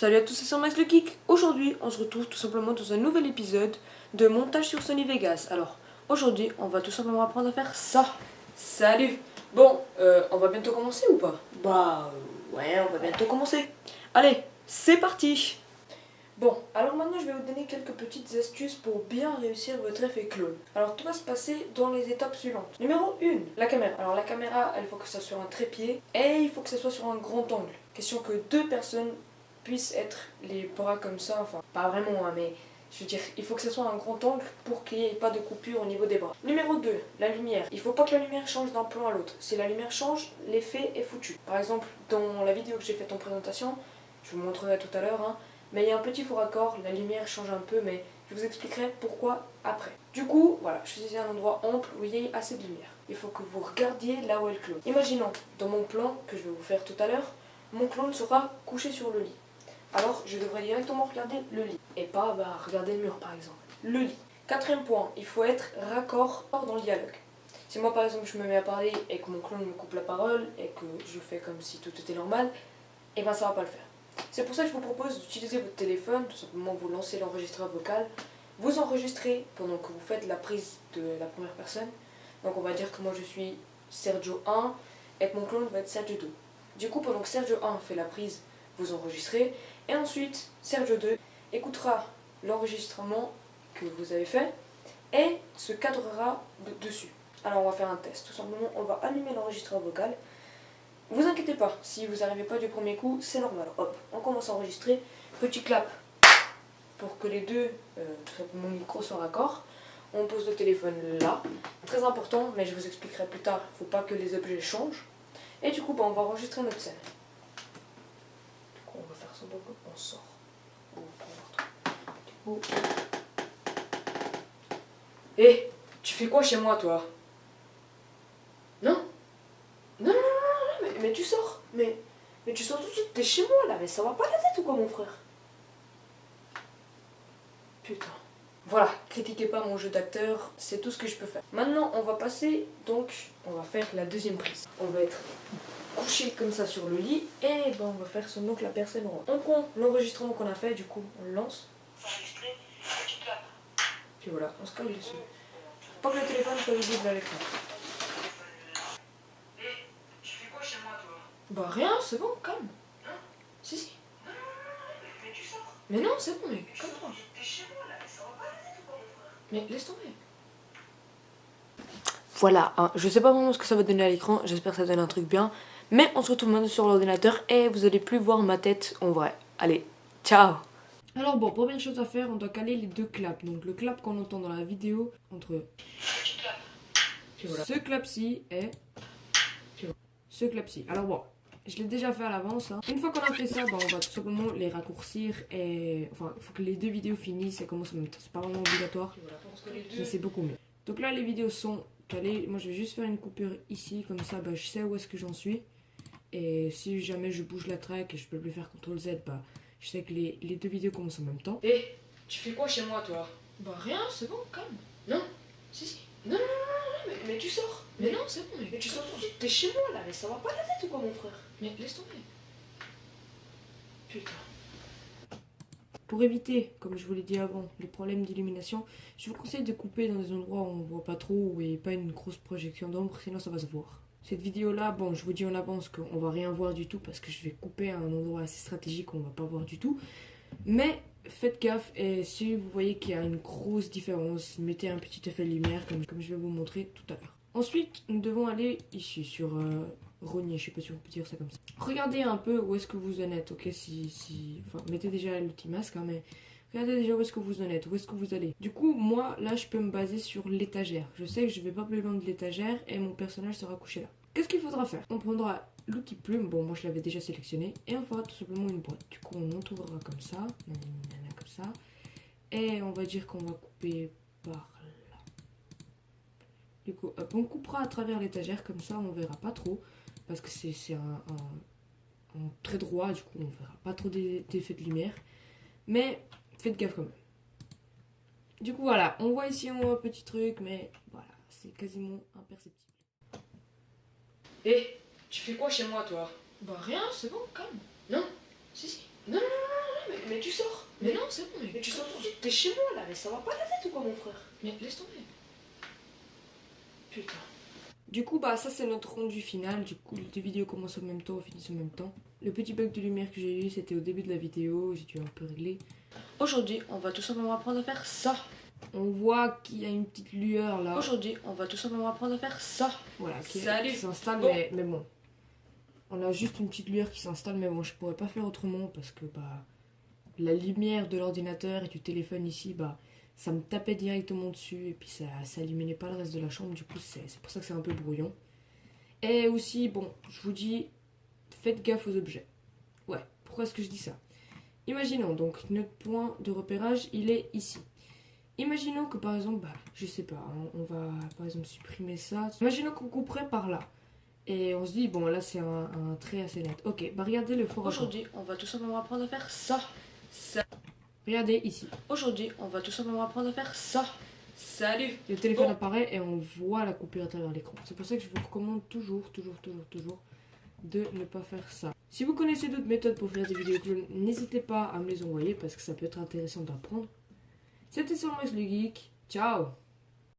Salut à tous, c'est Max le Geek. Aujourd'hui, on se retrouve tout simplement dans un nouvel épisode de montage sur Sony Vegas. Alors, aujourd'hui, on va tout simplement apprendre à faire ça. Salut. Bon, on va bientôt commencer ou pas? Ouais, on va bientôt commencer. Allez, c'est parti. Bon, alors maintenant je vais vous donner quelques petites astuces pour bien réussir votre effet clone. Alors tout va se passer dans les étapes suivantes. Numéro 1, la caméra. Alors la caméra, il faut que ça soit sur un trépied et il faut que ça soit sur un grand angle. Question que deux personnes puissent être les bras comme ça, enfin pas vraiment, hein, mais je veux dire, il faut que ça soit un grand angle pour qu'il n'y ait pas de coupure au niveau des bras. Numéro 2, la lumière. Il faut pas que la lumière change d'un plan à l'autre. Si la lumière change, l'effet est foutu. Par exemple, dans la vidéo que j'ai faite en présentation, je vous montrerai tout à l'heure, hein, mais il y a un petit faux raccord, la lumière change un peu, mais je vous expliquerai pourquoi après. Du coup, voilà, je choisis un endroit ample où il y ait assez de lumière. Il faut que vous regardiez là où est le clone. Imaginons, dans mon plan que je vais vous faire tout à l'heure, mon clone sera couché sur le lit. Alors, je devrais directement regarder le lit, et pas regarder le mur par exemple. Le lit. Quatrième point, il faut être raccord dans le dialogue. Si moi par exemple je me mets à parler et que mon clone me coupe la parole et que je fais comme si tout était normal, et ben ça va pas le faire. C'est pour ça que je vous propose d'utiliser votre téléphone, tout simplement vous lancez l'enregistreur vocal, vous enregistrez pendant que vous faites la prise de la première personne. Donc on va dire que moi je suis Sergio 1 et que mon clone va être Sergio 2. Du coup pendant que Sergio 1 fait la prise, vous enregistrez et ensuite Sergio 2 écoutera l'enregistrement que vous avez fait et se cadrera dessus. Alors on va faire un test, tout simplement on va allumer l'enregistreur vocal. Vous inquiétez pas, si vous n'arrivez pas du premier coup, c'est normal. Hop, on commence à enregistrer. Petit clap pour que les deux, tout simplement, micros soient raccord. On pose le téléphone là. Très important, mais je vous expliquerai plus tard. Il ne faut pas que les objets changent. Et du coup, on va enregistrer notre scène. Du coup, on va faire ça, donc on sort. Du coup... Hé, tu fais quoi chez moi, toi? Non? Non, mais tu sors, mais tu sors tout de suite, t'es chez moi là, mais ça va pas la tête ou quoi mon frère? Putain. Voilà, critiquez pas mon jeu d'acteur, c'est tout ce que je peux faire. Maintenant on va passer, donc on va faire la deuxième prise. On va être couché comme ça sur le lit et on va faire semblant que la personne rentre. On prend l'enregistrement qu'on a fait, du coup on le lance. Enregistrer, petit clap. Puis voilà, on se colle dessus. Faut pas que le téléphone soit visible à l'écran. Bah rien, c'est bon, calme. Non. Si. Non, mais tu sors. Mais non, c'est bon, mec, calme-toi. T'es chez moi là, mais ça va pas la tête ou quoi, mon frère? Mais laisse tomber. Voilà, hein, je sais pas vraiment ce que ça va donner à l'écran, j'espère que ça donne un truc bien. Mais on se retrouve maintenant sur l'ordinateur et vous allez plus voir ma tête en vrai. Allez, ciao. Alors bon, première chose à faire, on doit caler les deux claps. Donc le clap qu'on entend dans la vidéo entre... Puis voilà. Ce clap-ci et... Puis voilà. Ce clap-ci. Alors bon... Je l'ai déjà fait à l'avance. Hein. Une fois qu'on a fait ça, on va tout simplement les raccourcir et... Enfin, il faut que les deux vidéos finissent et commencent en même temps. C'est pas vraiment obligatoire. Voilà, mais c'est beaucoup mieux. Donc là, les vidéos sont calées. Moi, je vais juste faire une coupure ici. Comme ça, je sais où est-ce que j'en suis. Et si jamais je bouge la track et je peux plus faire CTRL Z, je sais que les deux vidéos commencent en même temps. Hé, tu fais quoi chez moi, toi? Bah rien, c'est bon, calme. Non, si. Non, mais tu sors. Mais non, c'est bon, mais tu sors tout de suite, t'es chez moi là, mais ça va pas la tête ou quoi, mon frère? Mais laisse tomber. Putain. Pour éviter, comme je vous l'ai dit avant, les problèmes d'illumination, je vous conseille de couper dans des endroits où on voit pas trop, où il n'y a pas une grosse projection d'ombre, sinon ça va se voir. Cette vidéo là, bon, je vous dis en avance qu'on va rien voir du tout parce que je vais couper à un endroit assez stratégique qu'on va pas voir du tout. Mais faites gaffe et si vous voyez qu'il y a une grosse différence, mettez un petit effet de lumière comme je vais vous montrer tout à l'heure. Ensuite, nous devons aller ici sur rogner, je sais pas si on peut dire ça comme ça. Regardez un peu où est-ce que vous en êtes, ok, enfin, mettez déjà le petit masque, hein, mais regardez déjà où est-ce que vous en êtes, où est-ce que vous allez. Du coup, moi, là, je peux me baser sur l'étagère. Je sais que je vais pas plus loin de l'étagère et mon personnage sera couché là. Qu'est-ce qu'il faudra faire? On prendra l'outil plume, bon, moi je l'avais déjà sélectionné, et on fera tout simplement une boîte. Du coup, on entourera comme ça, comme ça, et on va dire qu'on va couper par là. Du coup, hop, on coupera à travers l'étagère, comme ça, on verra pas trop, parce que c'est un très droit, du coup, on verra pas trop d'effets de lumière, mais faites gaffe quand même. Du coup, voilà, on voit ici un petit truc, mais voilà, c'est quasiment imperceptible. Hé, tu fais quoi chez moi, toi? Bah rien, c'est bon, calme. Non, si. Non, Mais tu sors. Mais non, c'est bon, mec. Mais tu sors tout de suite, t'es chez moi là, mais ça va pas la tête ou quoi mon frère? Mais laisse tomber. Putain. Du coup, bah ça c'est notre rendu final. Du coup, les deux vidéos commencent en même temps, finissent en même temps. Le petit bug de lumière que j'ai eu, c'était au début de la vidéo. J'ai dû un peu régler. Aujourd'hui, on va tout simplement apprendre à faire ça. On voit qu'il y a une petite lueur là. Aujourd'hui, on va tout simplement apprendre à faire ça. Voilà, qui s'installe, bon. Mais bon. On a juste une petite lueur qui s'installe, mais bon, je pourrais pas faire autrement parce que bah la lumière de l'ordinateur et du téléphone ici, bah ça me tapait directement dessus et puis ça illuminait pas le reste de la chambre. Du coup, c'est pour ça que c'est un peu brouillon. Et aussi, bon, je vous dis, faites gaffe aux objets. Ouais, pourquoi est-ce que je dis ça? Imaginons donc notre point de repérage, il est ici. Imaginons que par exemple, bah, je sais pas, hein, on va par exemple supprimer ça. Imaginons qu'on couperait par là. Et on se dit, bon là c'est un trait assez net. Ok, bah regardez le fort. Aujourd'hui, on va tout simplement apprendre à faire ça. Regardez ici. Aujourd'hui, on va tout simplement apprendre à faire ça. Salut. Le téléphone apparaît et on voit la coupure à travers l'écran. C'est pour ça que je vous recommande toujours de ne pas faire ça. Si vous connaissez d'autres méthodes pour faire des vidéos clones, n'hésitez pas à me les envoyer parce que ça peut être intéressant d'apprendre. C'était sur Max le Geek. Ciao.